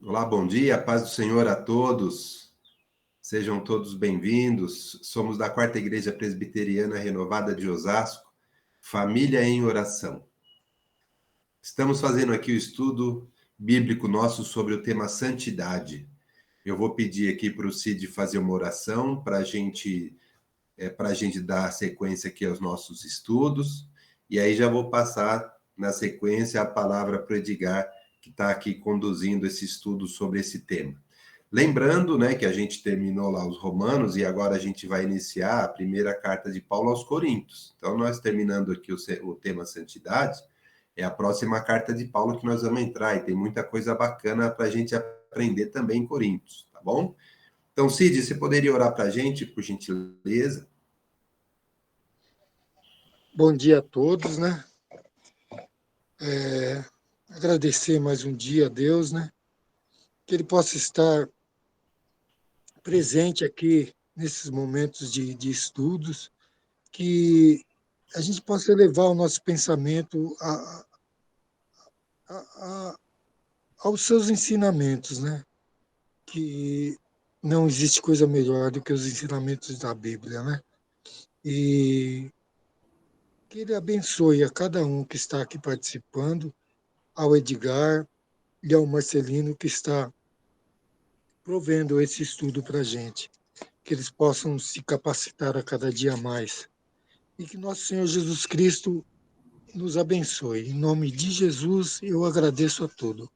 Olá, bom dia, paz do Senhor a todos. Sejam todos bem-vindos. Somos da Quarta Igreja Presbiteriana Renovada de Osasco, Família em Oração. Estamos fazendo aqui o estudo bíblico nosso sobre o tema santidade. Eu vou pedir aqui para o Cid fazer uma oração para a gente dar sequência aqui aos nossos estudos. E aí já vou passar na sequência a palavra para o Edgar, que está aqui conduzindo esse estudo sobre esse tema. Lembrando, né, que a gente terminou lá os Romanos e agora a gente vai iniciar a primeira carta de Paulo aos Coríntios. Então, nós terminando aqui o tema santidade, é a próxima carta de Paulo que nós vamos entrar, e tem muita coisa bacana para a gente aprender também em Coríntios, tá bom? Então, Cid, você poderia orar para a gente, por gentileza? Bom dia a todos, né? Agradecer mais um dia a Deus, né? Que Ele possa estar presente aqui nesses momentos de estudos, que a gente possa elevar o nosso pensamento a- aos seus ensinamentos, né? Que não existe coisa melhor do que os ensinamentos da Bíblia, né? E que Ele abençoe a cada um que está aqui participando, ao Edgar e ao Marcelino que está provendo esse estudo para a gente, que eles possam se capacitar a cada dia mais. E que nosso Senhor Jesus Cristo nos abençoe. Em nome de Jesus, eu agradeço a tudo.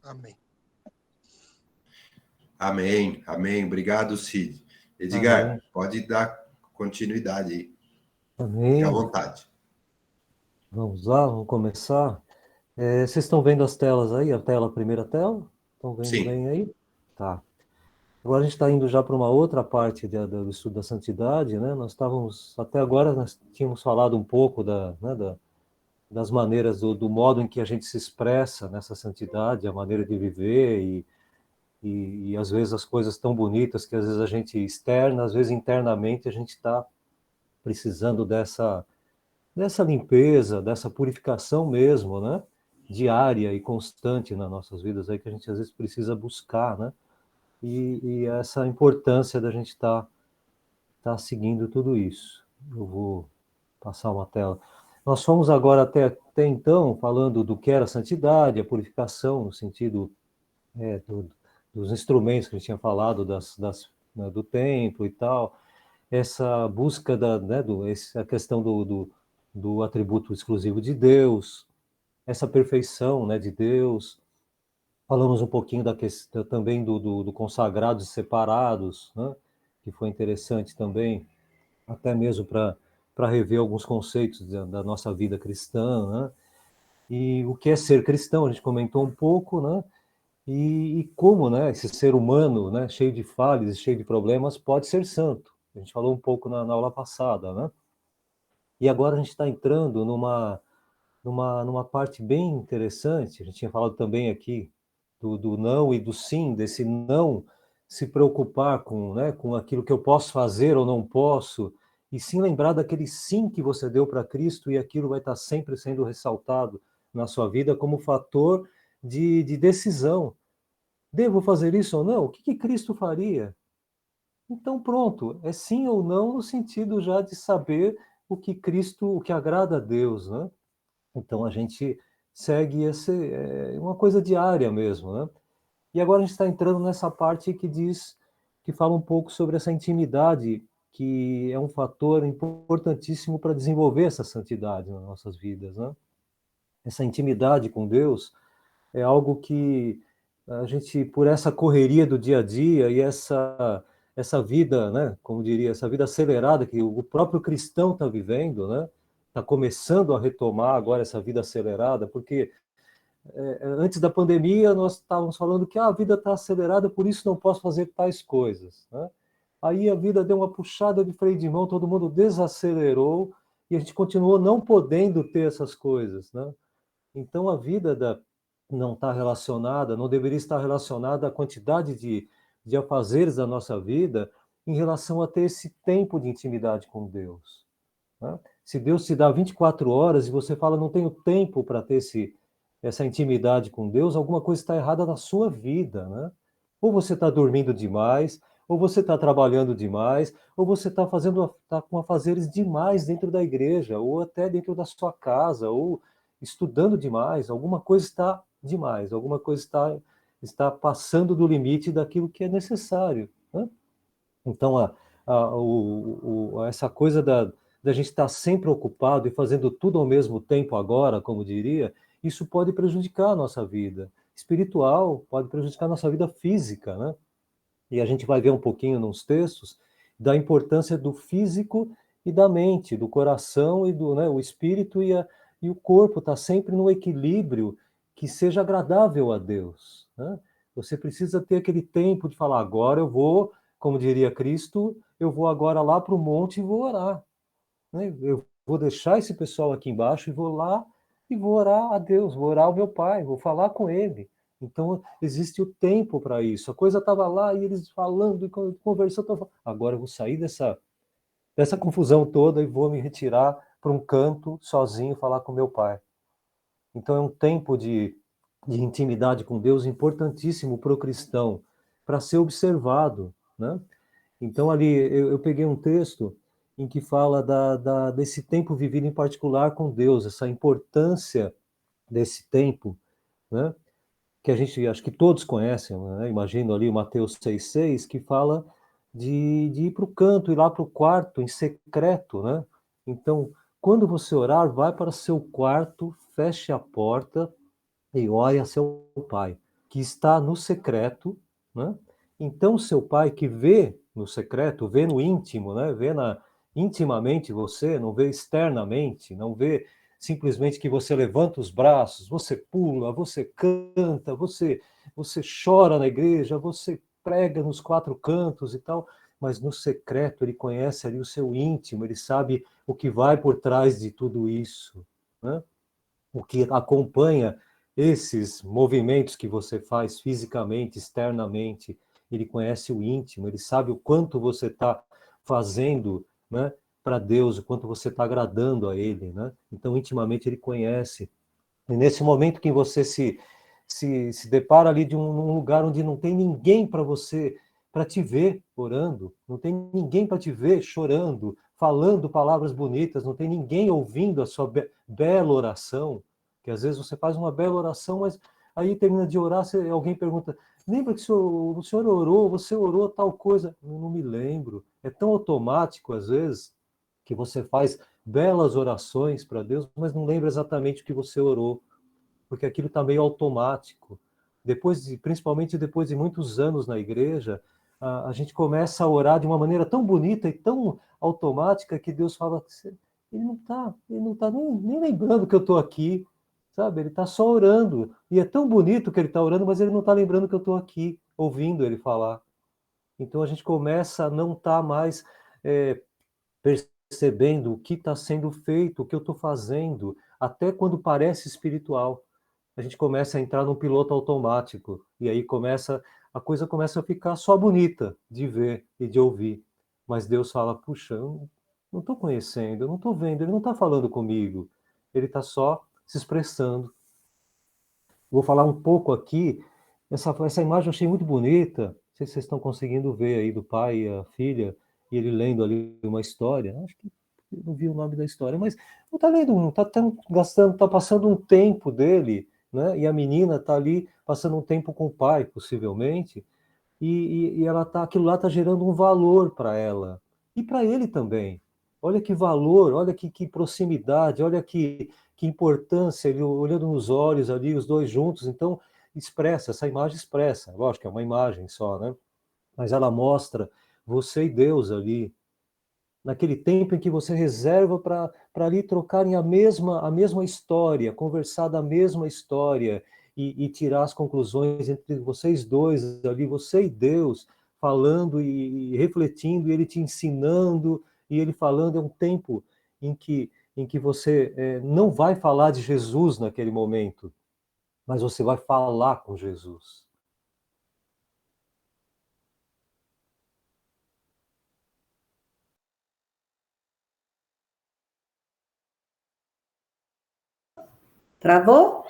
Amém. Amém, amém. Obrigado, Cid. Amém. Edgar, pode dar continuidade aí. Fique à Amém. vontade. Vamos lá, vamos começar. Vocês estão vendo as telas aí? A primeira tela? Estão vendo Sim. bem aí? Tá. Agora a gente está indo já para uma outra parte do estudo da santidade, né? Até agora, nós tínhamos falado um pouco das maneiras, do modo em que a gente se expressa nessa santidade, a maneira de viver e às vezes as coisas tão bonitas que às vezes a gente externa, às vezes internamente a gente está precisando dessa limpeza, dessa purificação mesmo, né? Diária e constante nas nossas vidas, aí que a gente às vezes precisa buscar, né? E essa importância da gente tá seguindo tudo isso. Eu vou passar uma tela. Nós fomos agora até então falando do que era a santidade, a purificação, no sentido dos instrumentos que a gente tinha falado, né, do templo e tal, essa busca a questão do atributo exclusivo de Deus, essa perfeição, né, de Deus. Falamos um pouquinho da questão também do consagrados e separados, né, que foi interessante também, até mesmo para rever alguns conceitos da nossa vida cristã, né? E o que é ser cristão, a gente comentou um pouco, né? E como, né, esse ser humano, né, cheio de falhas e cheio de problemas, pode ser santo. A gente falou um pouco na aula passada, né? E agora a gente está entrando numa parte bem interessante. A gente tinha falado também aqui do não e do sim, desse não se preocupar com, né, com aquilo que eu posso fazer ou não posso, e sim lembrar daquele sim que você deu para Cristo, e aquilo vai estar sempre sendo ressaltado na sua vida como fator de decisão. Devo fazer isso ou não? O que Cristo faria? Então, pronto, é sim ou não no sentido já de saber o que agrada a Deus, né? Então a gente segue uma coisa diária mesmo, né? E agora a gente está entrando nessa parte que fala um pouco sobre essa intimidade, que é um fator importantíssimo para desenvolver essa santidade nas nossas vidas, né? Essa intimidade com Deus é algo que a gente, por essa correria do dia a dia e essa vida, né, como diria, essa vida acelerada que o próprio cristão está vivendo, né, está começando a retomar agora essa vida acelerada, porque antes da pandemia nós estávamos falando que a vida está acelerada, por isso não posso fazer tais coisas, né? Aí a vida deu uma puxada de freio de mão, todo mundo desacelerou e a gente continuou não podendo ter essas coisas, né? Então a vida não está relacionada, não deveria estar relacionada à quantidade de afazeres da nossa vida em relação a ter esse tempo de intimidade com Deus, né? Se Deus te dá 24 horas e você fala, não tenho tempo para ter essa intimidade com Deus, alguma coisa está errada na sua vida, né? Ou você está dormindo demais, ou você está trabalhando demais, ou você tá com afazeres demais dentro da igreja, ou até dentro da sua casa, ou estudando demais, alguma coisa está demais, alguma coisa está passando do limite daquilo que é necessário, né? Então, essa coisa da gente estar sempre ocupado e fazendo tudo ao mesmo tempo agora, como diria, isso pode prejudicar a nossa vida espiritual, pode prejudicar a nossa vida física, né? E a gente vai ver um pouquinho nos textos da importância do físico e da mente, do coração e do, né, o espírito e o corpo está sempre no equilíbrio que seja agradável a Deus, né? Você precisa ter aquele tempo de falar, agora eu vou, como diria Cristo, eu vou agora lá para o monte e vou orar, né? Eu vou deixar esse pessoal aqui embaixo e vou lá e vou orar a Deus, vou orar ao meu Pai, vou falar com Ele. Então, existe o tempo para isso. A coisa estava lá e eles falando e conversando. Agora eu vou sair dessa confusão toda e vou me retirar para um canto sozinho falar com meu Pai. Então, é um tempo de intimidade com Deus importantíssimo para o cristão, para ser observado, né? Então, ali, eu peguei um texto em que fala desse tempo vivido em particular com Deus, essa importância desse tempo, né? Que a gente, acho que todos conhecem, né? Imagino ali o Mateus 6,6, que fala de ir para o canto, ir lá para o quarto, em secreto, né? Então, quando você orar, vai para seu quarto, feche a porta e ore a seu pai, que está no secreto, né? Então, seu pai que vê no secreto, vê no íntimo, né? Vê intimamente você, não vê externamente, não vê simplesmente que você levanta os braços, você pula, você canta, você chora na igreja, você prega nos quatro cantos e tal, mas no secreto ele conhece ali o seu íntimo, ele sabe o que vai por trás de tudo isso, né? O que acompanha esses movimentos que você faz fisicamente, externamente, ele conhece o íntimo, ele sabe o quanto você está fazendo, né, para Deus, o quanto você está agradando a Ele, né? Então, intimamente, ele conhece. E nesse momento que você se depara ali num lugar onde não tem ninguém para você, para te ver orando, não tem ninguém para te ver chorando, falando palavras bonitas, não tem ninguém ouvindo a sua bela oração, que às vezes você faz uma bela oração, mas aí termina de orar, alguém pergunta, lembra que o senhor orou, você orou tal coisa? Eu não me lembro. É tão automático às vezes, que você faz belas orações para Deus, mas não lembra exatamente o que você orou, porque aquilo está meio automático. Principalmente depois de muitos anos na igreja, a gente começa a orar de uma maneira tão bonita e tão automática que Deus fala, ele não tá nem lembrando que eu estou aqui, sabe? Ele está só orando. E é tão bonito que ele está orando, mas ele não está lembrando que eu estou aqui, ouvindo ele falar. Então a gente começa a não estar mais percebendo o que está sendo feito, o que eu estou fazendo, até quando parece espiritual. A gente começa a entrar num piloto automático, e aí a coisa começa a ficar só bonita de ver e de ouvir. Mas Deus fala, puxa, eu não estou conhecendo, eu não estou vendo, ele não está falando comigo, ele está só se expressando. Vou falar um pouco aqui, essa imagem eu achei muito bonita, não sei se vocês estão conseguindo ver aí do pai e a filha, e ele lendo ali uma história, acho que eu não vi o nome da história, mas não está lendo, não está gastando, está passando um tempo dele, né? E a menina está ali passando um tempo com o pai, possivelmente, e ela aquilo lá está gerando um valor para ela e para ele também. Olha que valor, olha que proximidade, olha que importância, ele olhando nos olhos ali, os dois juntos. Então, essa imagem expressa, lógico que é uma imagem só, né? Mas ela mostra você e Deus ali, naquele tempo em que você reserva para ali trocarem a mesma história, conversar da mesma história e tirar as conclusões entre vocês dois ali, você e Deus, falando e refletindo, e ele te ensinando, e ele falando, é um tempo em que você não vai falar de Jesus naquele momento, mas você vai falar com Jesus. Travou?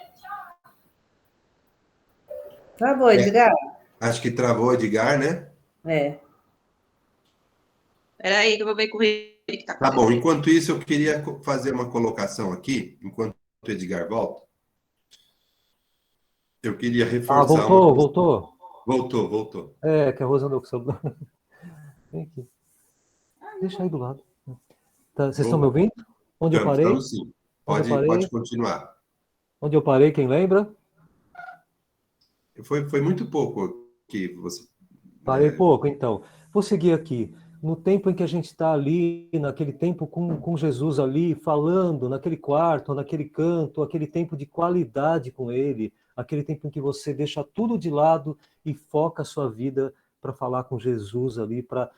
Travou, Edgar? Acho que travou o Edgar, né? É. Peraí, que eu vou ver com o Henrique que está Tá bom, acontecendo. enquanto isso, eu queria fazer uma colocação aqui, enquanto o Edgar volta. Eu queria Ah, reforçar uma voltou, questão. voltou. Voltou. É, que a Rosa andou com o celular. Vem aqui. Deixa aí do lado. Tá, vocês estão me ouvindo? Onde eu parei? Estamos sim. Onde eu Pode parei? continuar. Onde eu parei, quem lembra? Foi muito pouco que você. Parei pouco, então. Vou seguir aqui. No tempo em que a gente está ali, naquele tempo com Jesus ali, falando, naquele quarto, naquele canto, aquele tempo de qualidade com Ele, aquele tempo em que você deixa tudo de lado e foca a sua vida para falar com Jesus ali, para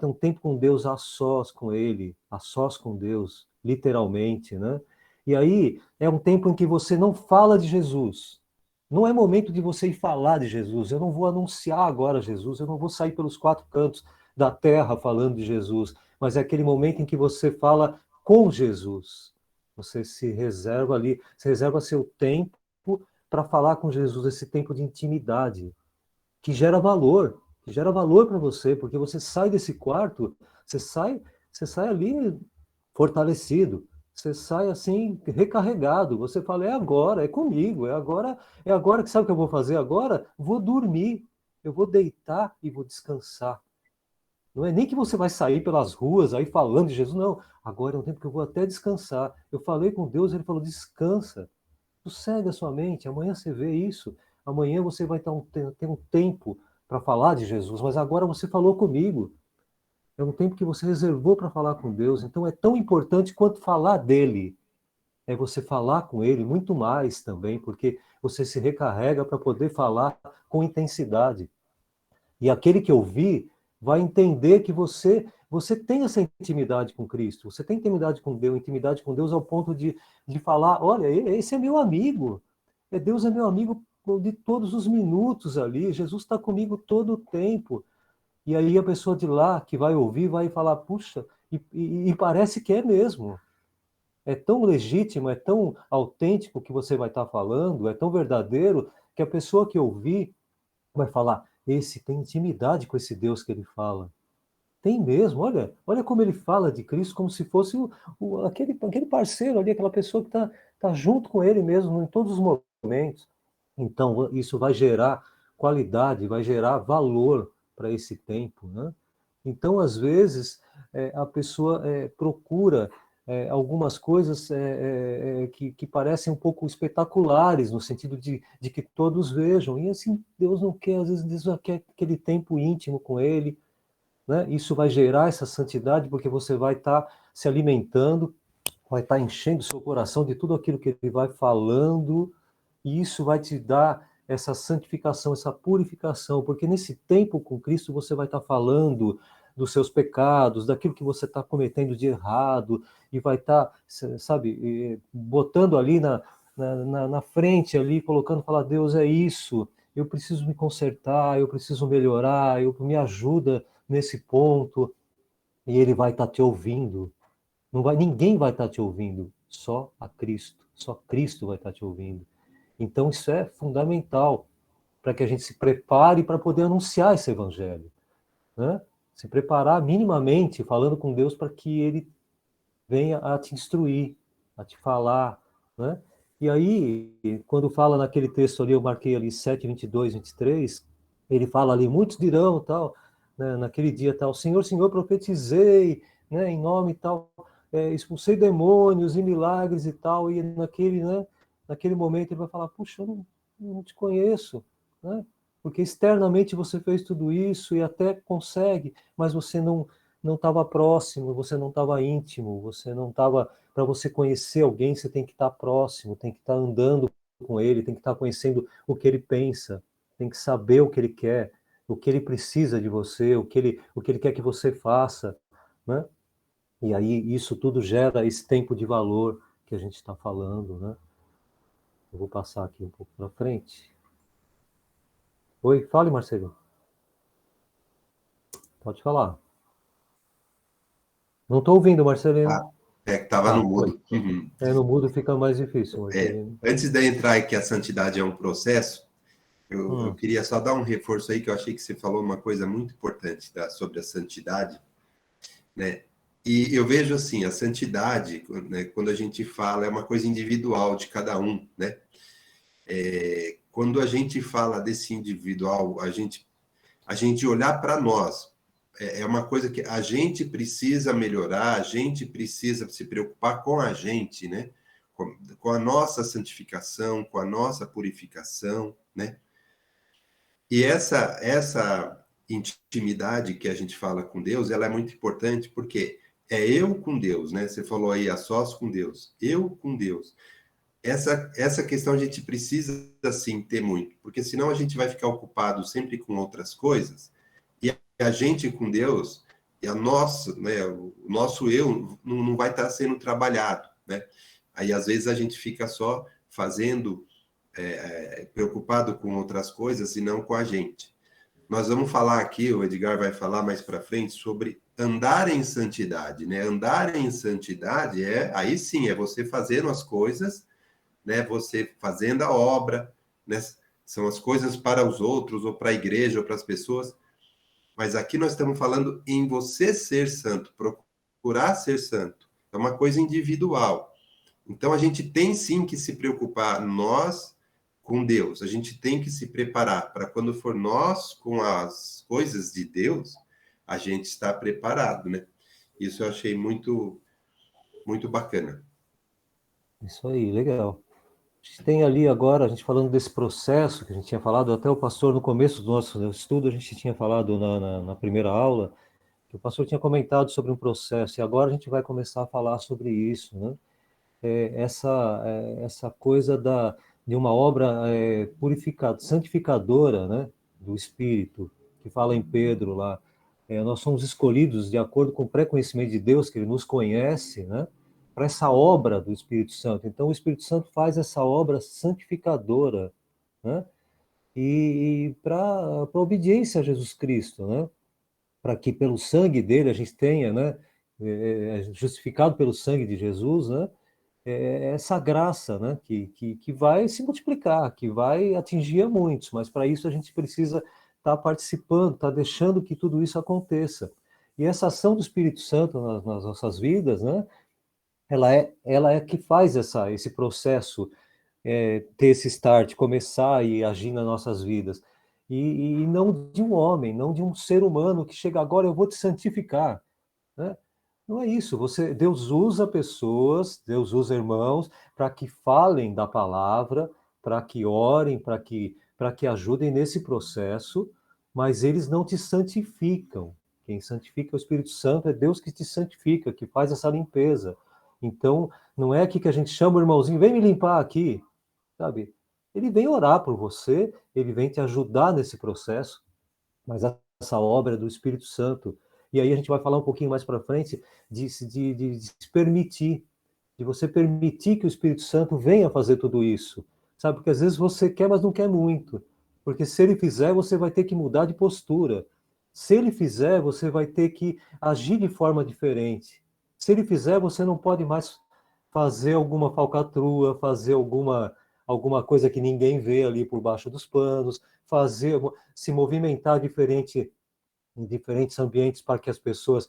ter um tempo com Deus a sós com Ele, a sós com Deus, literalmente, né? E aí é um tempo em que você não fala de Jesus. Não é momento de você ir falar de Jesus. Eu não vou anunciar agora Jesus, eu não vou sair pelos quatro cantos da terra falando de Jesus, mas é aquele momento em que você fala com Jesus. Você se reserva ali, você reserva seu tempo para falar com Jesus, esse tempo de intimidade, que gera valor para você, porque você sai desse quarto, você sai ali fortalecido. Você sai assim, recarregado. Você fala, é agora, é comigo, é agora que sabe o que eu vou fazer agora? Vou dormir. Eu vou deitar e vou descansar. Não é nem que você vai sair pelas ruas aí falando de Jesus, não. Agora é um tempo que eu vou até descansar. Eu falei com Deus, ele falou, descansa. Sossega a sua mente, amanhã você vê isso. Amanhã você vai ter um tempo para falar de Jesus, mas agora você falou comigo. É um tempo que você reservou para falar com Deus, então é tão importante quanto falar dele. É você falar com ele muito mais também, porque você se recarrega para poder falar com intensidade. E aquele que ouvir vai entender que você tem essa intimidade com Cristo, você tem intimidade com Deus ao ponto de falar, olha, esse é meu amigo. Deus é meu amigo de todos os minutos ali, Jesus está comigo todo o tempo. E aí a pessoa de lá que vai ouvir vai falar, puxa, e parece que é mesmo. É tão legítimo, é tão autêntico que você vai estar falando, é tão verdadeiro, que a pessoa que ouvir vai falar, esse tem intimidade com esse Deus que ele fala. Tem mesmo, olha como ele fala de Cristo, como se fosse aquele parceiro ali, aquela pessoa que tá junto com ele mesmo em todos os momentos. Então, isso vai gerar qualidade, vai gerar valor para esse tempo, né? Então, às vezes, a pessoa procura algumas coisas que parecem um pouco espetaculares, no sentido de que todos vejam, e assim, Deus não quer, às vezes, Deus quer aquele tempo íntimo com Ele, né? Isso vai gerar essa santidade, porque você vai estar se alimentando, vai estar enchendo o seu coração de tudo aquilo que Ele vai falando, e isso vai te dar essa santificação, essa purificação, porque nesse tempo com Cristo você vai estar falando dos seus pecados, daquilo que você está cometendo de errado, e vai estar, sabe, botando ali na frente, ali, colocando, falar, Deus, é isso, eu preciso me consertar, eu preciso melhorar, me ajuda nesse ponto, e Ele vai estar te ouvindo. Ninguém vai estar te ouvindo, só Cristo vai estar te ouvindo. Então, isso é fundamental para que a gente se prepare para poder anunciar esse evangelho, né? Se preparar minimamente, falando com Deus, para que Ele venha a te instruir, a te falar, né? E aí, quando fala naquele texto ali, eu marquei ali 7, 22, 23, ele fala ali, muitos dirão, tal, né, naquele dia, tal, Senhor, Senhor, profetizei, né, em nome tal, expulsei demônios e milagres e tal, e naquele momento ele vai falar, puxa, eu não te conheço, né? Porque externamente você fez tudo isso e até consegue, mas você não estava próximo, você não estava íntimo, você não estava... Para você conhecer alguém, você tem que estar próximo, tem que estar andando com ele, tem que estar conhecendo o que ele pensa, tem que saber o que ele quer, o que ele precisa de você, o que ele quer que você faça, né? E aí isso tudo gera esse tempo de valor que a gente está falando, né? Eu vou passar aqui um pouco para frente. Oi, fale, Marcelo. Pode falar. Não estou ouvindo, Marcelino. Que estava no mudo. Uhum. No mudo fica mais difícil, Marcelino. Antes de entrar que a santidade é um processo, Eu queria só dar um reforço aí, que eu achei que você falou uma coisa muito importante sobre a santidade, né? E eu vejo assim, a santidade, né, quando a gente fala, é uma coisa individual de cada um, né? Quando a gente fala desse individual, a gente olhar para nós, é uma coisa que a gente precisa melhorar, a gente precisa se preocupar com a gente, né? Com a nossa santificação, com a nossa purificação, né? E essa intimidade que a gente fala com Deus, ela é muito importante porque é eu com Deus, né? Você falou aí, a sós com Deus, eu com Deus. Essa questão a gente precisa, sim, ter muito, porque senão a gente vai ficar ocupado sempre com outras coisas, e a gente com Deus, e né, o nosso eu não vai estar sendo trabalhado, né? Aí, às vezes, a gente fica só fazendo, preocupado com outras coisas e não com a gente. Nós vamos falar aqui, o Edgar vai falar mais para frente, sobre andar em santidade, né? Andar em santidade aí sim, é você fazendo as coisas, né? Você fazendo a obra, né? São as coisas para os outros, ou para a igreja, ou para as pessoas. Mas aqui nós estamos falando em você ser santo, procurar ser santo. É uma coisa individual. Então a gente tem sim que se preocupar, nós com Deus. A gente tem que se preparar para quando for nós com as coisas de Deus, a gente está preparado, né? Isso eu achei muito, muito bacana. Isso aí, legal. A gente tem ali agora, a gente falando desse processo que a gente tinha falado, até o pastor no começo do nosso estudo, a gente tinha falado na primeira aula, que o pastor tinha comentado sobre um processo, e agora a gente vai começar a falar sobre isso, né? Essa coisa de uma obra purificada, santificadora, né, do Espírito, que fala em Pedro lá. Nós somos escolhidos de acordo com o pré-conhecimento de Deus, que Ele nos conhece, né, para essa obra do Espírito Santo. Então, o Espírito Santo faz essa obra santificadora, né, e para a obediência a Jesus Cristo, né, para que pelo sangue dele a gente tenha, né, justificado pelo sangue de Jesus, né, essa graça, né, que vai se multiplicar, que vai atingir a muitos, mas para isso a gente precisa estar participando, estar deixando que tudo isso aconteça. E essa ação do Espírito Santo nas nossas vidas, né, ela é que faz esse processo ter esse start, começar e agir nas nossas vidas. E não de um homem, não de um ser humano que chega agora, eu vou te santificar, né? Não é isso. Deus usa pessoas, Deus usa irmãos para que falem da palavra, para que orem, para que ajudem nesse processo, mas eles não te santificam. Quem santifica é o Espírito Santo, é Deus que te santifica, que faz essa limpeza. Então, não é aqui que a gente chama o irmãozinho, vem me limpar aqui, sabe? Ele vem orar por você, ele vem te ajudar nesse processo, mas essa obra é do Espírito Santo. E aí a gente vai falar um pouquinho mais para frente de se permitir, de você permitir que o Espírito Santo venha fazer tudo isso, sabe? Porque às vezes você quer, mas não quer muito. Porque se ele fizer, você vai ter que mudar de postura. Se ele fizer, você vai ter que agir de forma diferente. Se ele fizer, você não pode mais fazer alguma falcatrua, fazer alguma coisa que ninguém vê ali por baixo dos panos, se movimentar diferente em diferentes ambientes para que as pessoas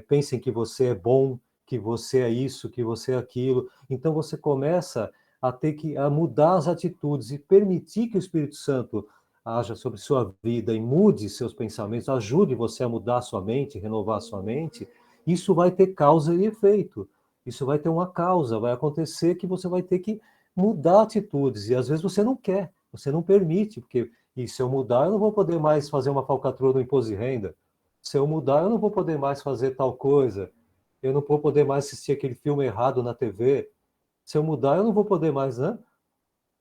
pensem que você é bom, que você é isso, que você é aquilo. Então você começa a ter que mudar as atitudes e permitir que o Espírito Santo haja sobre sua vida e mude seus pensamentos, ajude você a mudar a sua mente, renovar a sua mente. Isso vai ter causa e efeito. Isso vai ter uma causa, vai acontecer que você vai ter que mudar atitudes e às vezes você não quer, você não permite, porque e se eu mudar, eu não vou poder mais fazer uma falcatrua no imposto de renda. Se eu mudar, eu não vou poder mais fazer tal coisa. Eu não vou poder mais assistir aquele filme errado na TV. Se eu mudar, eu não vou poder mais, né?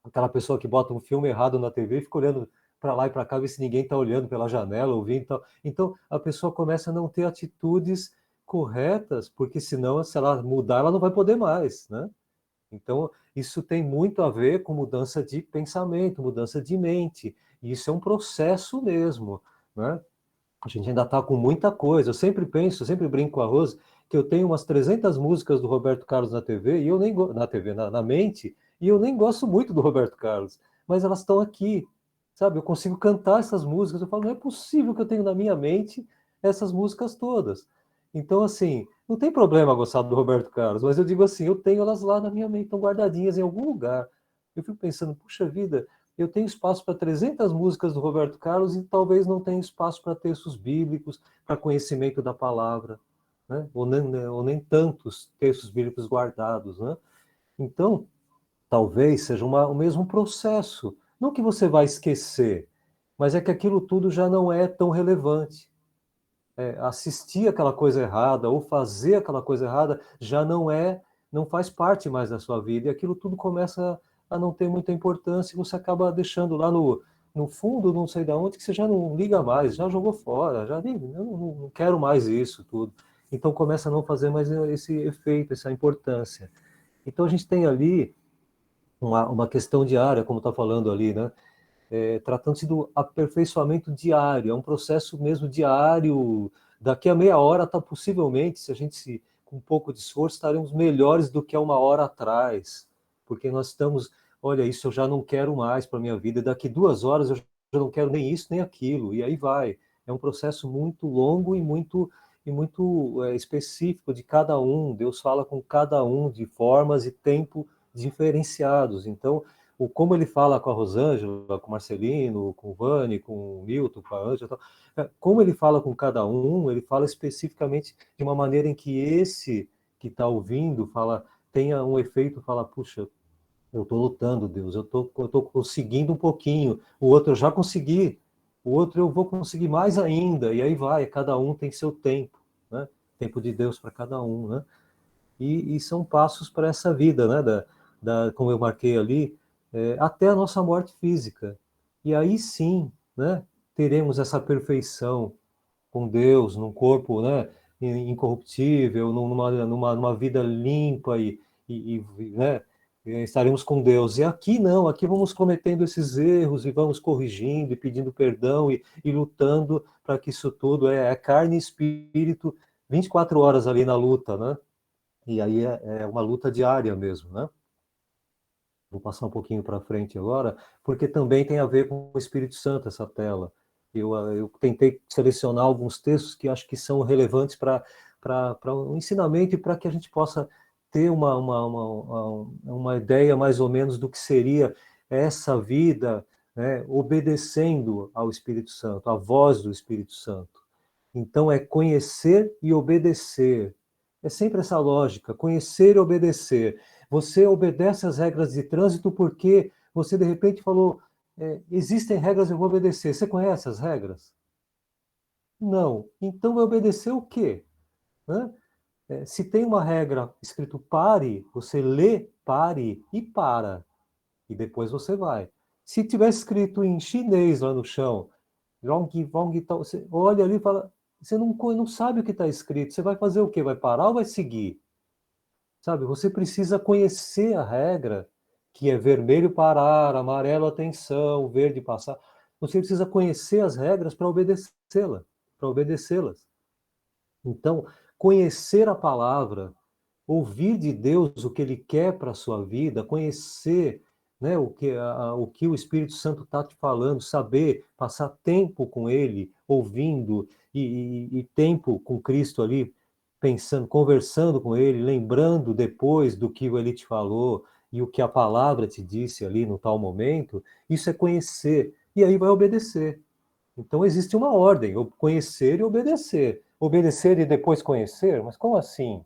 Aquela pessoa que bota um filme errado na TV e fica olhando para lá e para cá, ver se ninguém está olhando pela janela, ouvindo e tal. Então, a pessoa começa a não ter atitudes corretas, porque senão, se ela mudar, ela não vai poder mais, né? Então, isso tem muito a ver com mudança de pensamento, mudança de mente. E isso é um processo mesmo, né? A gente ainda está com muita coisa. Eu sempre penso, sempre brinco com a Rose, que eu tenho umas 300 músicas do Roberto Carlos na TV, e eu nem na TV, na mente, e eu nem gosto muito do Roberto Carlos. Mas elas estão aqui, sabe? Eu consigo cantar essas músicas, eu falo, não é possível que eu tenha na minha mente essas músicas todas. Então, assim, não tem problema gostar do Roberto Carlos, mas eu digo assim, eu tenho elas lá na minha mente, estão guardadinhas em algum lugar. Eu fico pensando, puxa vida, eu tenho espaço para 300 músicas do Roberto Carlos e talvez não tenha espaço para textos bíblicos, para conhecimento da palavra, né? Ou nem tantos textos bíblicos guardados, né? Então, talvez seja o mesmo processo. Não que você vai esquecer, mas é que aquilo tudo já não é tão relevante. Assistir aquela coisa errada ou fazer aquela coisa errada já não faz parte mais da sua vida. E aquilo tudo começa a não ter muita importância e você acaba deixando lá no fundo, não sei de onde, que você já não liga mais, já jogou fora, já nem, eu não quero mais isso tudo. Então começa a não fazer mais esse efeito, essa importância. Então a gente tem ali uma questão diária, como está falando ali, né? Tratando-se do aperfeiçoamento diário, é um processo mesmo diário. Daqui a meia hora, possivelmente, se a gente com um pouco de esforço, estaremos melhores do que há uma hora atrás, porque nós estamos, olha, isso eu já não quero mais para a minha vida, daqui 2 horas eu já não quero nem isso nem aquilo, e aí vai. É um processo muito longo e muito específico de cada um. Deus fala com cada um de formas e tempo diferenciados. Então, como ele fala com a Rosângela, com o Marcelino, com o Vani, com o Milton, com a Ângela, como ele fala com cada um, ele fala especificamente de uma maneira em que esse que está ouvindo tenha um efeito, fala, puxa, eu estou lutando, Deus, eu tô conseguindo um pouquinho, o outro eu já consegui, o outro eu vou conseguir mais ainda, e aí vai, cada um tem seu tempo, né? Tempo de Deus para cada um, né? E são passos para essa vida, né? Como eu marquei ali, até a nossa morte física. E aí sim, né? Teremos essa perfeição com Deus, num corpo, né? Incorruptível, numa vida limpa né? Estaremos com Deus. E aqui não, aqui vamos cometendo esses erros e vamos corrigindo e pedindo perdão e lutando para que isso tudo é carne e espírito 24 horas ali na luta, né? E aí é uma luta diária mesmo, né? Vou passar um pouquinho para frente agora, porque também tem a ver com o Espírito Santo essa tela. Eu tentei selecionar alguns textos que acho que são relevantes para o ensinamento e para que a gente possa ter uma ideia mais ou menos do que seria essa vida, né, obedecendo ao Espírito Santo, à voz do Espírito Santo. Então é conhecer e obedecer. É sempre essa lógica, conhecer e obedecer. Você obedece às regras de trânsito porque você de repente falou, existem regras, eu vou obedecer. Você conhece as regras? Não. Então vai obedecer o quê? Né? Se tem uma regra escrito pare, você lê pare e para. E depois você vai. Se tivesse escrito em chinês lá no chão, você olha ali e fala, você não sabe o que está escrito, você vai fazer o quê? Vai parar ou vai seguir? Sabe, você precisa conhecer a regra, que é vermelho parar, amarelo atenção, verde passar. Você precisa conhecer as regras para obedecê-las. Então, conhecer a palavra, ouvir de Deus o que Ele quer para a sua vida, conhecer, né, o que o Espírito Santo está te falando, saber, passar tempo com Ele, ouvindo, e tempo com Cristo ali, pensando, conversando com Ele, lembrando depois do que Ele te falou e o que a palavra te disse ali no tal momento, isso é conhecer, e aí vai obedecer. Então existe uma ordem, conhecer e obedecer. Obedecer e depois conhecer? Mas como assim?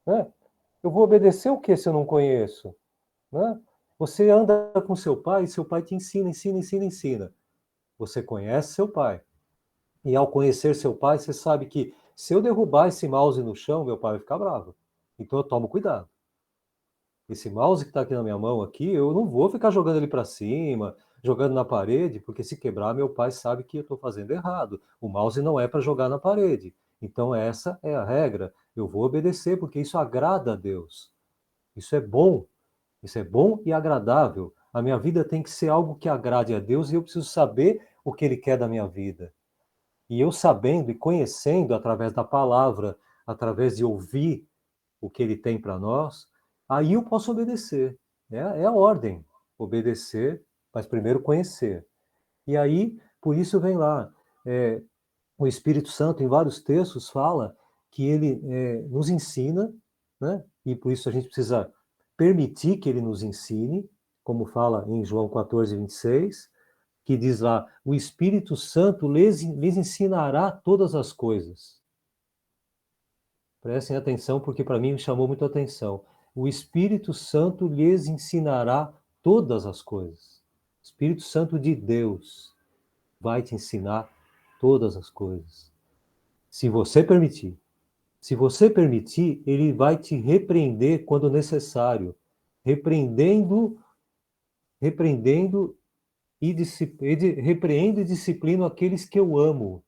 Né? Eu vou obedecer o que se eu não conheço? Né? Você anda com seu pai e seu pai te ensina, ensina, ensina, ensina. Você conhece seu pai. E ao conhecer seu pai, você sabe que se eu derrubar esse mouse no chão, meu pai vai ficar bravo. Então eu tomo cuidado. Esse mouse que está aqui na minha mão aqui, eu não vou ficar jogando ele para cima, jogando na parede, porque se quebrar, meu pai sabe que eu estou fazendo errado. O mouse não é para jogar na parede. Então essa é a regra. Eu vou obedecer, porque isso agrada a Deus. Isso é bom. Isso é bom e agradável. A minha vida tem que ser algo que agrade a Deus e eu preciso saber o que Ele quer da minha vida. E eu sabendo e conhecendo através da palavra, através de ouvir o que Ele tem para nós, aí eu posso obedecer. É a ordem. Obedecer, mas primeiro conhecer. E aí, por isso vem lá, o Espírito Santo, em vários textos, fala que ele nos ensina, né? E por isso a gente precisa permitir que ele nos ensine, como fala em João 14, 26, que diz lá, o Espírito Santo lhes ensinará todas as coisas. Prestem atenção, porque para mim me chamou muito a atenção. O Espírito Santo lhes ensinará todas as coisas. O Espírito Santo de Deus vai te ensinar todas as coisas. Se você permitir. Se você permitir, ele vai te repreender quando necessário. Repreendendo repreendo e disciplino aqueles que eu amo.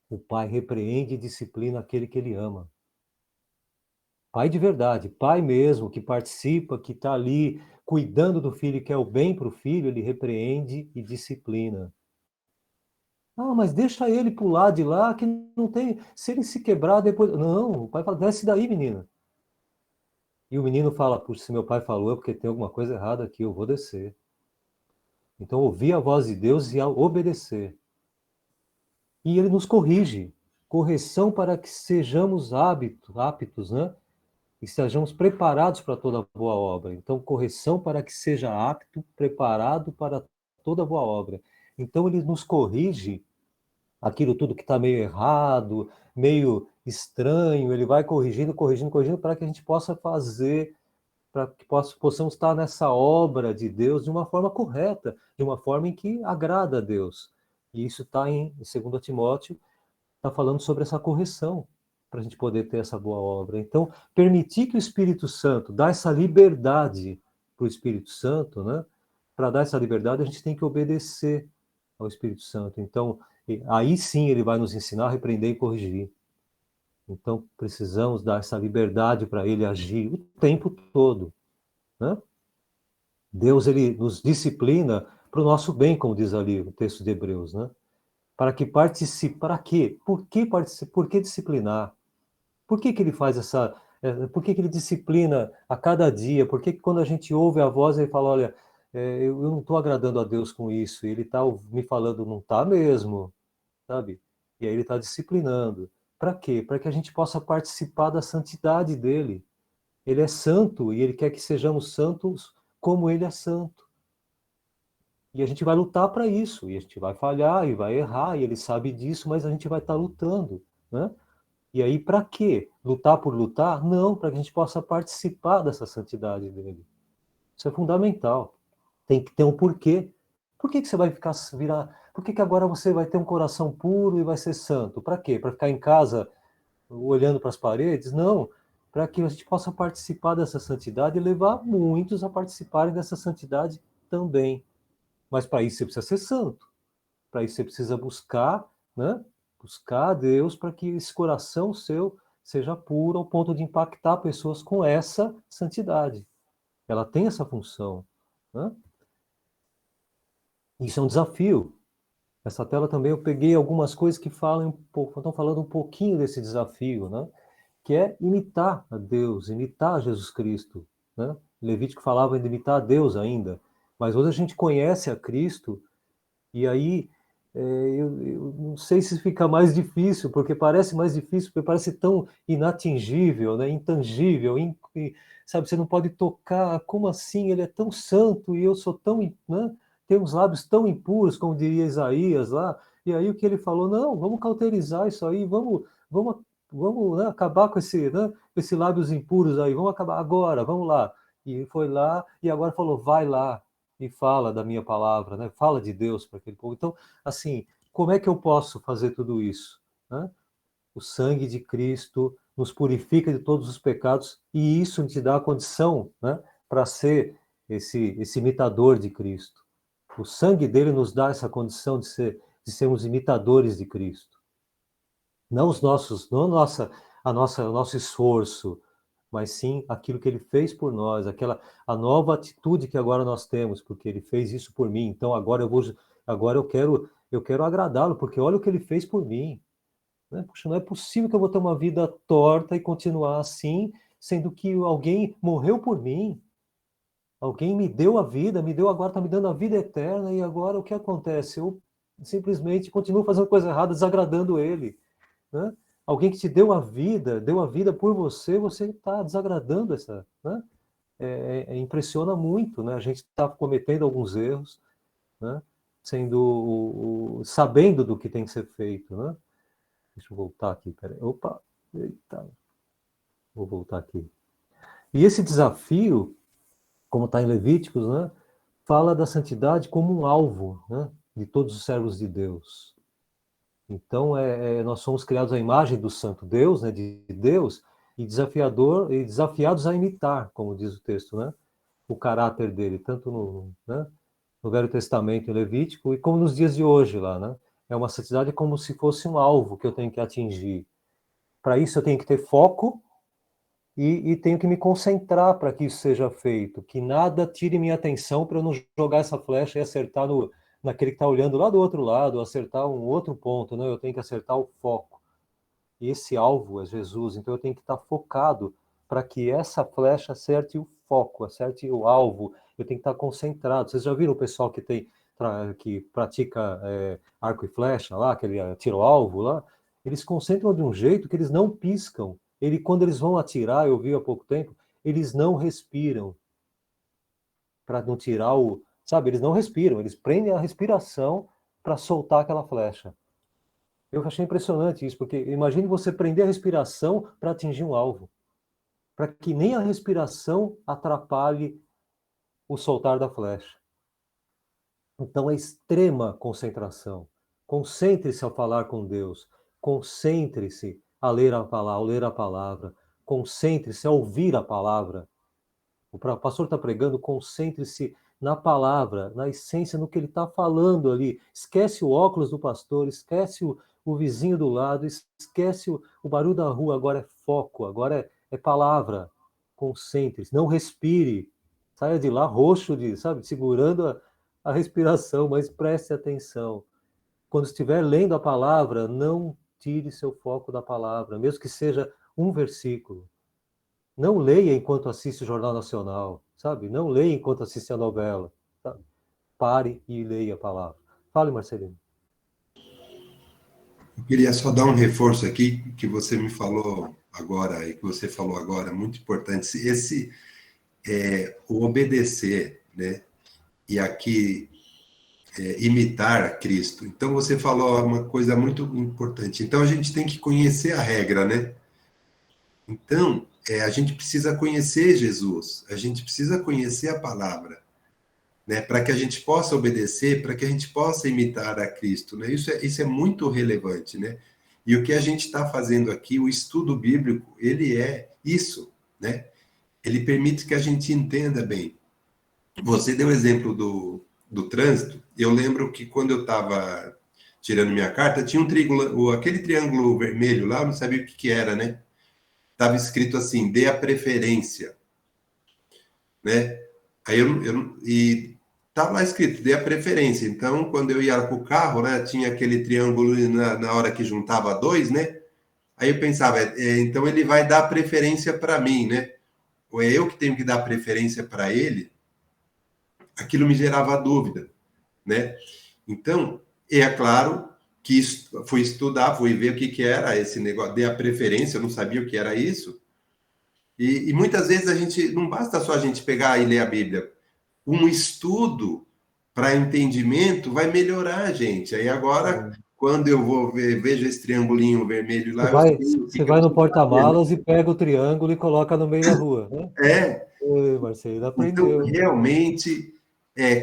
O pai repreende e disciplina aquele que ele ama. Pai de verdade, pai mesmo, que participa, que está ali cuidando do filho, que é o bem para o filho, ele repreende e disciplina. Ah, mas deixa ele pular de lá, que não tem. Se ele se quebrar depois. Não, o pai fala, desce daí, menina. E o menino fala, puxa, se meu pai falou é porque tem alguma coisa errada aqui, eu vou descer. Então, ouvir a voz de Deus e obedecer. E ele nos corrige. Correção para que sejamos aptos, né? E estejamos preparados para toda boa obra. Então, correção para que seja apto, preparado para toda boa obra. Então, ele nos corrige aquilo tudo que está meio errado, meio estranho, ele vai corrigindo, corrigindo, corrigindo, para que a gente possa fazer, para que possamos estar nessa obra de Deus de uma forma correta, de uma forma em que agrada a Deus. E isso está em 2 Timóteo, está falando sobre essa correção, para a gente poder ter essa boa obra. Então, permitir que o Espírito Santo, dar essa liberdade para o Espírito Santo, né? Para dar essa liberdade, a gente tem que obedecer ao Espírito Santo. Então, aí sim ele vai nos ensinar, repreender e corrigir. Então, precisamos dar essa liberdade para ele agir o tempo todo, né? Deus, ele nos disciplina para o nosso bem, como diz ali o texto de Hebreus, né? Para que participe, para quê? Por que disciplinar? Por que ele faz essa... Por que ele disciplina a cada dia? Por que quando a gente ouve a voz, ele fala, olha, eu não estou agradando a Deus com isso, e ele está me falando, não está mesmo, sabe? E aí ele está disciplinando. Para quê? Para que a gente possa participar da santidade dele. Ele é santo e ele quer que sejamos santos como ele é santo. E a gente vai lutar para isso, e a gente vai falhar e vai errar, e ele sabe disso, mas a gente vai estar lutando, né? E aí, para quê? Lutar por lutar? Não, para que a gente possa participar dessa santidade dele. Isso é fundamental. Tem que ter um porquê. Por que você vai virar? Por que agora você vai ter um coração puro e vai ser santo? Para quê? Para ficar em casa olhando para as paredes? Não. Para que a gente possa participar dessa santidade e levar muitos a participarem dessa santidade também. Mas para isso você precisa ser santo. Para isso você precisa buscar, né? Buscar a Deus para que esse coração seu seja puro ao ponto de impactar pessoas com essa santidade. Ela tem essa função, né? Isso é um desafio. Nessa tela também eu peguei algumas coisas que falam estão falando um pouquinho desse desafio, né? Que é imitar a Deus, imitar a Jesus Cristo, né? Levítico falava em imitar a Deus ainda, mas hoje a gente conhece a Cristo e aí eu não sei se fica mais difícil, porque parece mais difícil, porque parece tão inatingível, né? Intangível, sabe? Você não pode tocar. Como assim? Ele é tão santo e eu sou tão, né? Tem uns lábios tão impuros, como diria Isaías lá. E aí o que ele falou? Não, vamos cauterizar isso aí, vamos, né, acabar com né, esse lábios impuros aí, vamos acabar agora, vamos lá. E foi lá e agora falou, vai lá e fala da minha palavra, né? Fala de Deus para aquele povo. Então, assim, como é que eu posso fazer tudo isso, né? O sangue de Cristo nos purifica de todos os pecados e isso te dá a condição, né, para ser esse imitador de Cristo. O sangue dele nos dá essa condição de sermos imitadores de Cristo. Não o nosso esforço, mas sim aquilo que ele fez por nós, a nova atitude que agora nós temos, porque ele fez isso por mim. Então agora eu quero agradá-lo, porque olha o que ele fez por mim. Né? Puxa, não é possível que eu vou ter uma vida torta e continuar assim, sendo que alguém morreu por mim. Alguém me deu a vida, me deu agora, está me dando a vida eterna, e agora o que acontece? Eu simplesmente continuo fazendo coisa errada, desagradando ele, né? Alguém que te deu a vida por você, você está desagradando essa, né? Impressiona muito, né? A gente está cometendo alguns erros, né? Sendo sabendo do que tem que ser feito, né? Deixa eu voltar aqui, peraí. Opa, eita, vou voltar aqui. E esse desafio, como está em Levíticos, né? Fala da santidade como um alvo, né? De todos os servos de Deus. Então, nós somos criados à imagem do Santo Deus, né? De Deus, e desafiados a imitar, como diz o texto, né? O caráter dele, tanto no Velho Testamento, em Levítico, e como nos dias de hoje lá, né? É uma santidade como se fosse um alvo que eu tenho que atingir. Para isso eu tenho que ter foco e tenho que me concentrar para que isso seja feito, que nada tire minha atenção para eu não jogar essa flecha e acertar naquele que está olhando lá do outro lado, acertar um outro ponto, né? Eu tenho que acertar o foco. E esse alvo é Jesus, então eu tenho que estar focado para que essa flecha acerte o foco, acerte o alvo. Eu tenho que estar concentrado. Vocês já viram o pessoal que pratica arco e flecha lá, aquele tiro-alvo lá? Eles concentram de um jeito que eles não piscam. Quando eles vão atirar, eu vi há pouco tempo, eles não respiram para não tirar o... Sabe, eles não respiram, eles prendem a respiração para soltar aquela flecha. Eu achei impressionante isso, porque imagine você prender a respiração para atingir um alvo, para que nem a respiração atrapalhe o soltar da flecha. Então é extrema concentração. Concentre-se ao falar com Deus, concentre-se a ler ao ler a palavra, concentre-se a ouvir a palavra. O pastor está pregando, concentre-se na palavra, na essência, no que ele está falando ali. Esquece o óculos do pastor, esquece o vizinho do lado, esquece o barulho da rua. Agora é foco, agora é palavra. Concentre-se, não respire. Saia de lá roxo, sabe, segurando a respiração, mas preste atenção. Quando estiver lendo a palavra, não tire seu foco da palavra, mesmo que seja um versículo. Não leia enquanto assiste o Jornal Nacional, sabe? Não leia enquanto assiste a novela. Sabe? Pare e leia a palavra. Fale, Marcelino. Eu queria só dar um reforço aqui, que você me falou agora, e que você falou agora, muito importante. O obedecer, né? E aqui, imitar Cristo. Então, você falou uma coisa muito importante. Então, a gente tem que conhecer a regra, né? Então, a gente precisa conhecer Jesus, a gente precisa conhecer a palavra, né? Para que a gente possa obedecer, para que a gente possa imitar a Cristo, né? Isso é muito relevante, né? E o que a gente está fazendo aqui, o estudo bíblico, ele é isso, né? Ele permite que a gente entenda bem. Você deu o exemplo do trânsito. Eu lembro que quando eu estava tirando minha carta, tinha aquele triângulo vermelho lá, eu não sabia o que era, né? Estava escrito assim, dê a preferência, né? Aí e estava lá escrito, dê a preferência. Então, quando eu ia para o carro, né, tinha aquele triângulo na hora que juntava dois, né? Aí eu pensava, então ele vai dar preferência para mim, né? Ou é eu que tenho que dar preferência para ele? Aquilo me gerava dúvida, né? Então, é claro que fui estudar, fui ver o que era esse negócio, dê a preferência, eu não sabia o que era isso. E muitas vezes não basta só a gente pegar e ler a Bíblia. Um estudo para entendimento vai melhorar a gente. Aí agora, quando eu vou vejo esse triangulinho vermelho lá, eu sei o Você que eu vai no preciso fazer, né? porta-malas e pega o triângulo e coloca no meio da rua, né? É, Oi, Marcelino, então aprendeu. realmente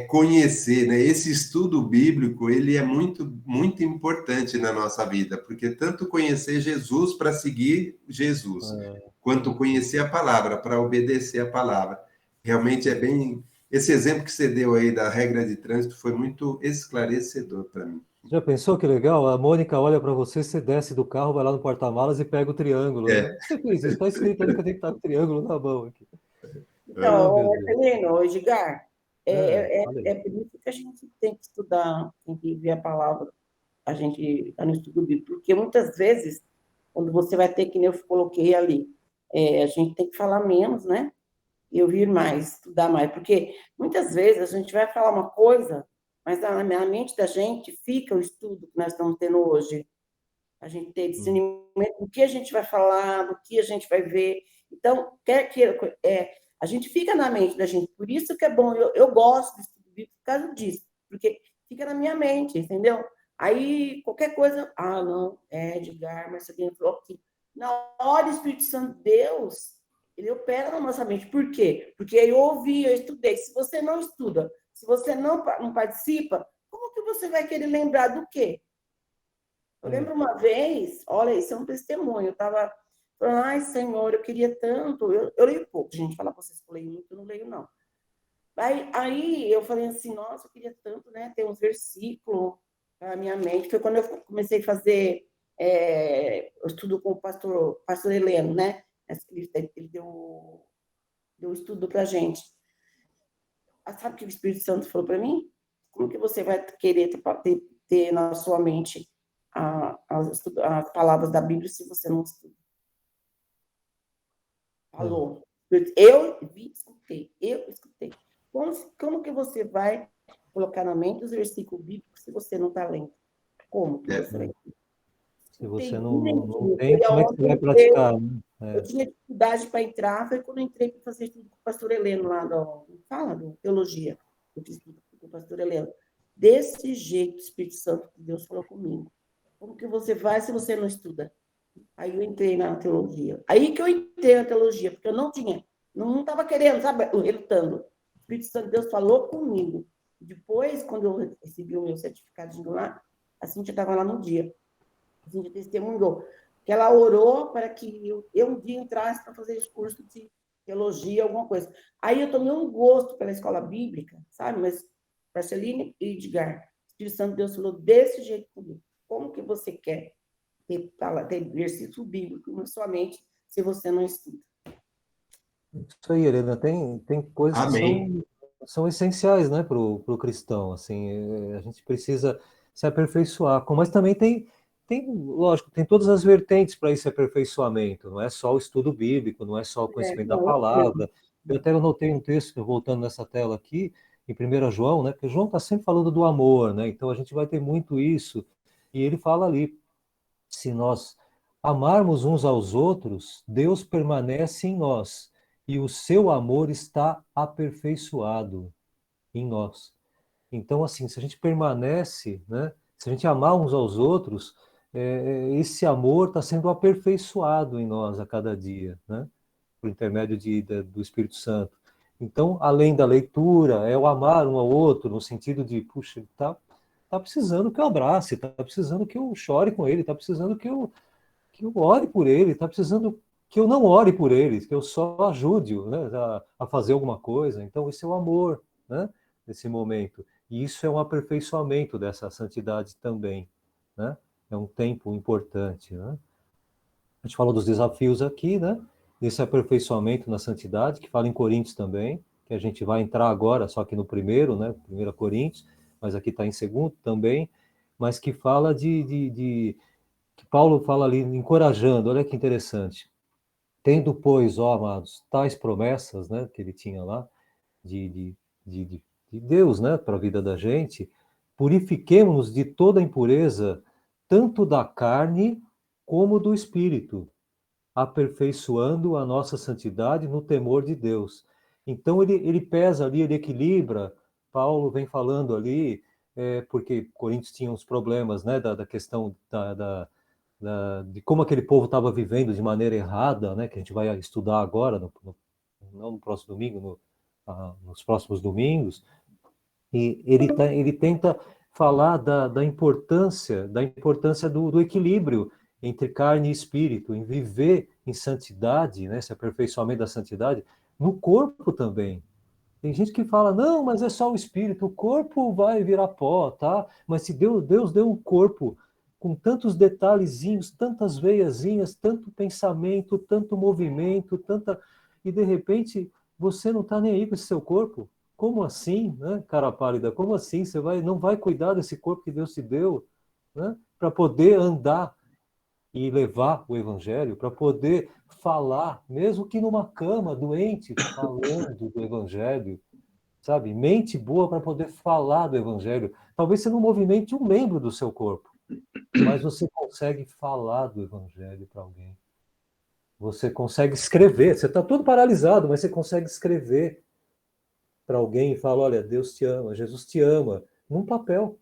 conhecer, né? Esse estudo bíblico, ele é muito, muito importante na nossa vida, porque tanto conhecer Jesus para seguir Jesus, quanto conhecer a palavra para obedecer a palavra. Realmente é bem. Esse exemplo que você deu aí da regra de trânsito foi muito esclarecedor para mim. Já pensou que legal? A Mônica olha para você, você desce do carro, vai lá no porta-malas e pega o triângulo, né? É. Por que você fez isso? Está escrito ali que eu tenho que estar com o triângulo na mão aqui. Ah, Então, meu Deus. Marcelino, Edgar, Olha aí. é por isso que a gente tem que estudar, tem que ver a palavra, a gente está no estudo bíblico, porque muitas vezes, quando você vai ter, que nem eu coloquei ali, a gente tem que falar menos, né? eu vir mais, estudar mais, porque muitas vezes a gente vai falar uma coisa, mas na mente da gente fica o estudo que nós estamos tendo hoje. A gente tem discernimento do que a gente vai falar, do que a gente vai ver. Então, a gente fica na mente da gente. Por isso que é bom, eu gosto do estudo bíblico por causa disso, porque fica na minha mente, entendeu? Aí, qualquer coisa, não, Edgar, mas você falou que na hora o Espírito Santo de Deus, ele opera na nossa mente. Por quê? Porque eu ouvi, eu estudei. Se você não estuda, se você não participa, como que você vai querer lembrar do quê? Eu lembro uma vez, olha, isso é um testemunho, eu estava falando, ai, Senhor, eu queria tanto, eu leio pouco, gente, falar para vocês que eu leio muito, eu não leio, não. Aí eu falei assim, nossa, eu queria tanto, né, ter uns versículos na minha mente, foi quando eu comecei a fazer o estudo com o pastor Heleno, né, ele deu estudo pra gente. Sabe o que o Espírito Santo falou para mim? Como que você vai querer ter na sua mente as palavras da Bíblia se você não estuda? Falou. Eu escutei. Como que você vai colocar na mente os versículos bíblicos se você não está lendo? Como que você vai? Se você não tem, como é que você vai praticar? Eu tinha dificuldade para entrar, foi quando eu entrei para fazer estudo com o pastor Heleno lá do Teologia. Eu fiz estudo com o pastor Heleno. Desse jeito, o Espírito Santo de Deus falou comigo. Como que você vai se você não estuda? Aí eu entrei na teologia. Aí que eu entrei na teologia, porque eu não estava querendo, sabe, relutando. O Espírito Santo de Deus falou comigo. Depois, quando eu recebi o meu certificadinho lá, a Cíntia estava lá no dia. A Cíntia testemunhou que ela orou para que eu um dia entrasse para fazer esse curso de teologia, alguma coisa. Aí eu tomei um gosto pela escola bíblica, sabe? Mas Marceline e Edgar, o Espírito Santo de Deus falou desse jeito comigo. Como que você quer ter versículo bíblico na sua mente se você não estuda? Isso aí, Helena, tem coisas Amém. que são essenciais, né, para o cristão, assim, a gente precisa se aperfeiçoar, mas também lógico, tem todas as vertentes para esse aperfeiçoamento, não é só o estudo bíblico, não é só o conhecimento da palavra. Eu até anotei um texto, voltando nessa tela aqui, em 1 João, né, porque João está sempre falando do amor, né, então a gente vai ter muito isso, e ele fala ali, se nós amarmos uns aos outros, Deus permanece em nós e o seu amor está aperfeiçoado em nós. Então, assim, se a gente permanece, né, se a gente amar uns aos outros, esse amor está sendo aperfeiçoado em nós a cada dia, né, por intermédio do Espírito Santo. Então, além da leitura, é o amar um ao outro, no sentido de, puxa, tá precisando que eu abrace, tá precisando que eu chore com ele, tá precisando que eu ore por ele, está precisando que eu não ore por ele, que eu só ajude-o, né, a fazer alguma coisa. Então, esse é o amor, né, nesse momento. E isso é um aperfeiçoamento dessa santidade também, né? É um tempo importante, né? A gente falou dos desafios aqui, né? Desse aperfeiçoamento na santidade, que fala em Coríntios também, que a gente vai entrar agora, só que no primeiro, né? 1 Coríntios, mas aqui está em segundo também, mas que fala que Paulo fala ali, encorajando, olha que interessante. Tendo, pois, ó amados, tais promessas, né, que ele tinha lá, de, de, de, de Deus, né, para a vida da gente, purifiquemo-nos de toda impureza, tanto da carne como do espírito, aperfeiçoando a nossa santidade no temor de Deus. Então ele pesa ali, ele equilibra, Paulo vem falando ali, porque Coríntios tinha uns problemas, né, da questão de como aquele povo estava vivendo de maneira errada, né, que a gente vai estudar agora, não no próximo domingo, nos próximos domingos, e ele tenta falar da importância do equilíbrio entre carne e espírito, em viver em santidade, né, esse aperfeiçoamento da santidade, no corpo também. Tem gente que fala, não, mas é só o espírito, o corpo vai virar pó, tá? Mas se Deus deu um corpo com tantos detalhezinhos, tantas veiazinhas, tanto pensamento, tanto movimento, e de repente você não está nem aí com esse seu corpo. Como assim, né, cara pálida? Como assim? Não vai cuidar desse corpo que Deus te deu, né, para poder andar e levar o evangelho, para poder falar, mesmo que numa cama, doente, falando do evangelho, sabe? Mente boa para poder falar do evangelho. Talvez você não movimente um membro do seu corpo, mas você consegue falar do evangelho para alguém. Você consegue escrever. Você está todo paralisado, mas você consegue escrever para alguém e falar: olha, Deus te ama, Jesus te ama, num papel.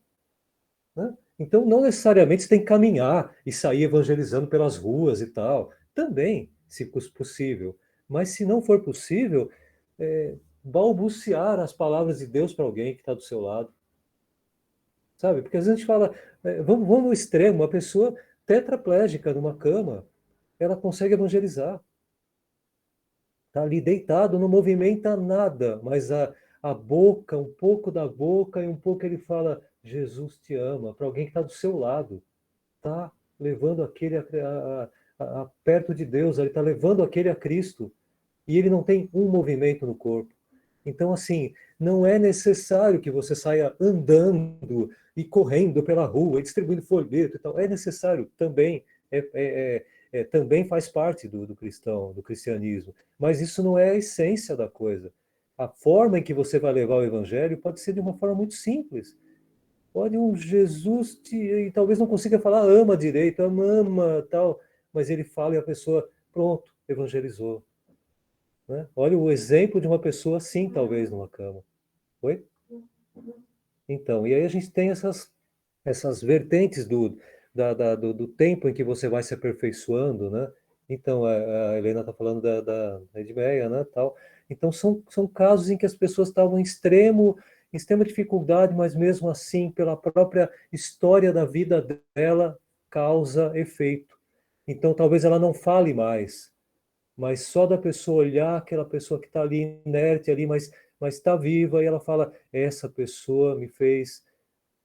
Né? Então, não necessariamente você tem que caminhar e sair evangelizando pelas ruas e tal. Também, se possível. Mas se não for possível, balbuciar as palavras de Deus para alguém que está do seu lado. Sabe? Porque às vezes a gente fala, vamos no extremo, uma pessoa tetraplégica numa cama, ela consegue evangelizar. Está ali deitado, não movimenta nada, mas a boca, um pouco da boca e um pouco ele fala: Jesus te ama, para alguém que está do seu lado. Está levando aquele perto de Deus, ele está levando aquele a Cristo. E ele não tem um movimento no corpo. Então, assim, não é necessário que você saia andando e correndo pela rua, e distribuindo folheto e tal. É necessário também, também faz parte do cristão, do cristianismo. Mas isso não é a essência da coisa. A forma em que você vai levar o evangelho pode ser de uma forma muito simples. Pode um Jesus e talvez não consiga falar ama direito, ama, tal, mas ele fala e a pessoa, pronto, evangelizou. Né? Olha o exemplo de uma pessoa assim, talvez, numa cama. Oi? Então, e aí a gente tem essas vertentes do tempo em que você vai se aperfeiçoando, né? Então, a Helena está falando da Edmeia, né, tal. Então, são casos em que as pessoas estavam em extrema dificuldade, mas mesmo assim, pela própria história da vida dela, causa efeito. Então, talvez ela não fale mais, mas só da pessoa olhar aquela pessoa que está ali inerte ali, mas está viva, e ela fala: essa pessoa me fez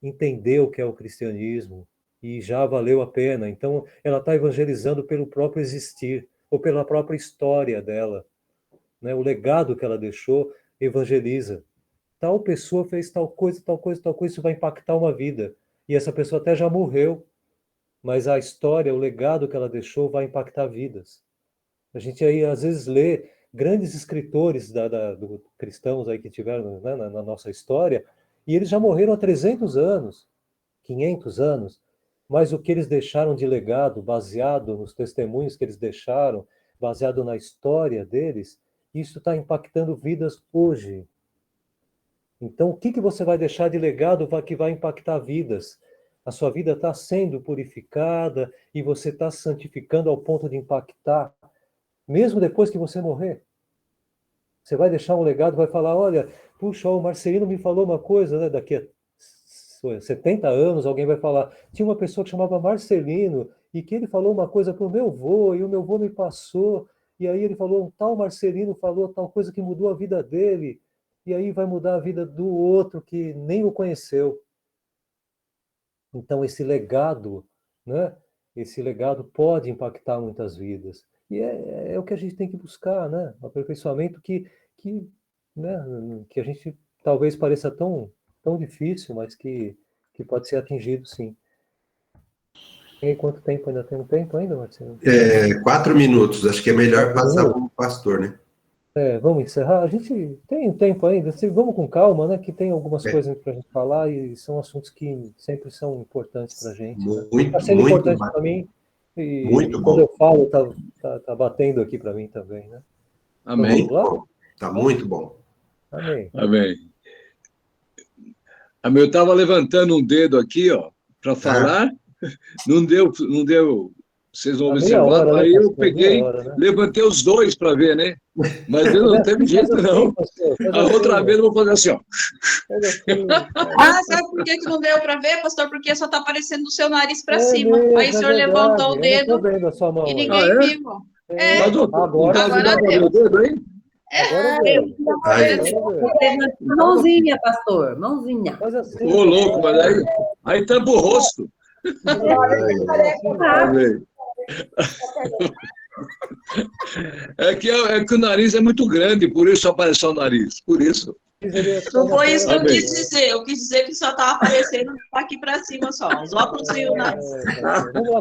entender o que é o cristianismo e já valeu a pena. Então ela está evangelizando pelo próprio existir ou pela própria história dela, né? O legado que ela deixou evangeliza. Tal pessoa fez tal coisa, tal coisa, tal coisa, isso vai impactar uma vida. E essa pessoa até já morreu, mas a história, o legado que ela deixou vai impactar vidas. A gente aí, às vezes, lê grandes escritores do cristãos aí que tiveram, né, na nossa história, e eles já morreram há 300 anos, 500 anos, mas o que eles deixaram de legado, baseado nos testemunhos que eles deixaram, baseado na história deles, isso está impactando vidas hoje. Então, o que você vai deixar de legado que vai impactar vidas? A sua vida está sendo purificada e você está se santificando ao ponto de impactar mesmo depois que você morrer. Você vai deixar um legado, vai falar: olha, puxa, o Marcelino me falou uma coisa, né? Daqui a 70 anos alguém vai falar: tinha uma pessoa que chamava Marcelino e que ele falou uma coisa para o meu avô e o meu avô me passou, e aí ele falou, um tal Marcelino falou tal coisa que mudou a vida dele, e aí vai mudar a vida do outro que nem o conheceu. Então esse legado, né? Esse legado pode impactar muitas vidas. E é o que a gente tem que buscar, né? O aperfeiçoamento né, que a gente talvez pareça tão difícil, mas que pode ser atingido, sim. E aí, quanto tempo? Ainda tem um tempo ainda, Marcelo? 4 minutos. Acho que é melhor passar para o pastor, né? Vamos encerrar. A gente tem um tempo ainda. Vamos com calma, né? Que tem algumas coisas para a gente falar e são assuntos que sempre são importantes para a gente. Está sendo importante para mim. E muito quando bom. eu falo, tá batendo aqui para mim também, né? Amém. Então, tá muito bom. Amém. Amém. Eu estava levantando um dedo aqui, ó, para falar. Não deu. Vocês não observaram? Aí eu peguei, levantei os dois para ver, né? Mas eu não teve jeito, não. A outra vez eu vou fazer assim, ó. Sabe por que não deu para ver, pastor? Porque só está aparecendo o seu nariz para cima. Aí o senhor levantou o dedo e ninguém viu. Mas agora deu o dedo aí? Mãozinha, pastor, mãozinha. Ô, louco, mas aí tampa o rosto. É que o nariz é muito grande, por isso apareceu o nariz, por isso. Não foi isso que eu quis dizer. Eu quis dizer que só estava aparecendo aqui para cima só. Os óculos e o nariz.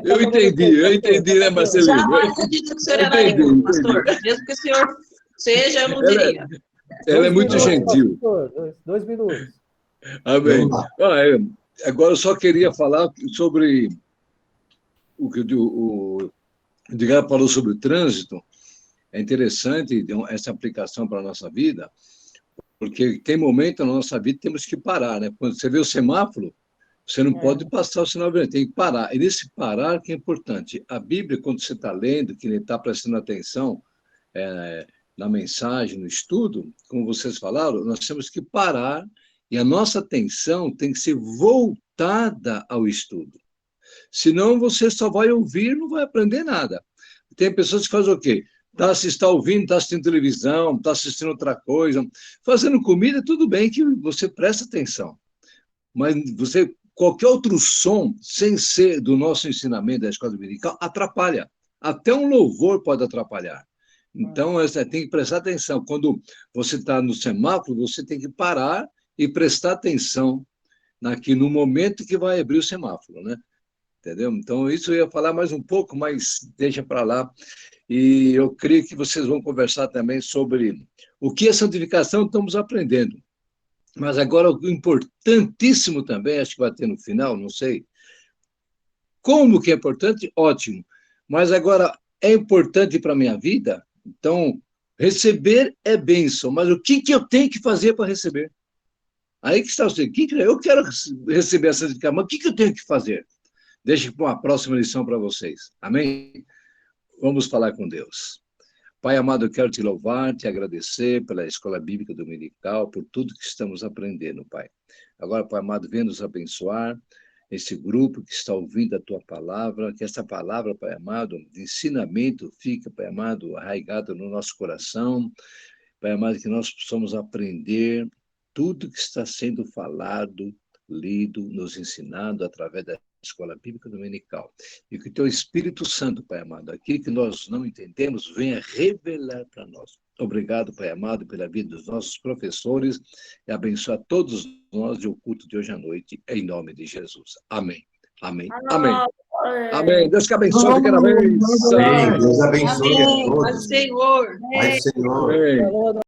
Eu entendi, né, Marcelino? Jamais eu disse que o senhor era negro, pastor. Mesmo que o senhor seja, eu não diria. Ela é muito gentil. 2 minutos. Amém. Agora eu só queria falar sobre o que o Edgar falou sobre o trânsito. É interessante essa aplicação para a nossa vida, porque tem momento na nossa vida que temos que parar, né? Quando você vê o semáforo, você não pode passar o sinal vermelho, tem que parar. E nesse parar que é importante. A Bíblia, quando você está lendo, que está prestando atenção na mensagem, no estudo, como vocês falaram, nós temos que parar e a nossa atenção tem que ser voltada ao estudo. Senão você só vai ouvir e não vai aprender nada. Tem pessoas que fazem o quê? Está ouvindo, está assistindo televisão, está assistindo outra coisa. Fazendo comida, tudo bem que você presta atenção. Mas qualquer outro som, sem ser do nosso ensinamento da escola dominical, atrapalha. Até um louvor pode atrapalhar. Então, tem que prestar atenção. Quando você está no semáforo, você tem que parar e prestar atenção no momento que vai abrir o semáforo, né? Entendeu? Então, isso eu ia falar mais um pouco, mas deixa para lá. E eu creio que vocês vão conversar também sobre o que é santificação, estamos aprendendo. Mas agora, o importantíssimo também, acho que vai ter no final, não sei. Como que é importante? Ótimo. Mas agora, é importante para a minha vida? Então, receber é bênção, mas o que eu tenho que fazer para receber? Aí que está você. Eu quero receber essa santificação, mas o que eu tenho que fazer? Deixe para uma próxima lição para vocês. Amém? Vamos falar com Deus. Pai amado, eu quero te louvar, te agradecer pela Escola Bíblica Dominical, por tudo que estamos aprendendo, Pai. Agora, Pai amado, venha nos abençoar, esse grupo que está ouvindo a Tua palavra, que essa palavra, Pai amado, de ensinamento fique, Pai amado, arraigada no nosso coração. Pai amado, que nós possamos aprender tudo que está sendo falado, lido, nos ensinado através da Escola Bíblica Dominical. E que o Teu Espírito Santo, Pai amado, aquilo que nós não entendemos, venha revelar para nós. Obrigado, Pai amado, pela vida dos nossos professores e abençoa todos nós e o culto de hoje à noite, em nome de Jesus. Amém. Amém. Amém. Amém. Deus que abençoe cada vez. Deus abençoe a todos. Amém. Senhor. Pai, Senhor.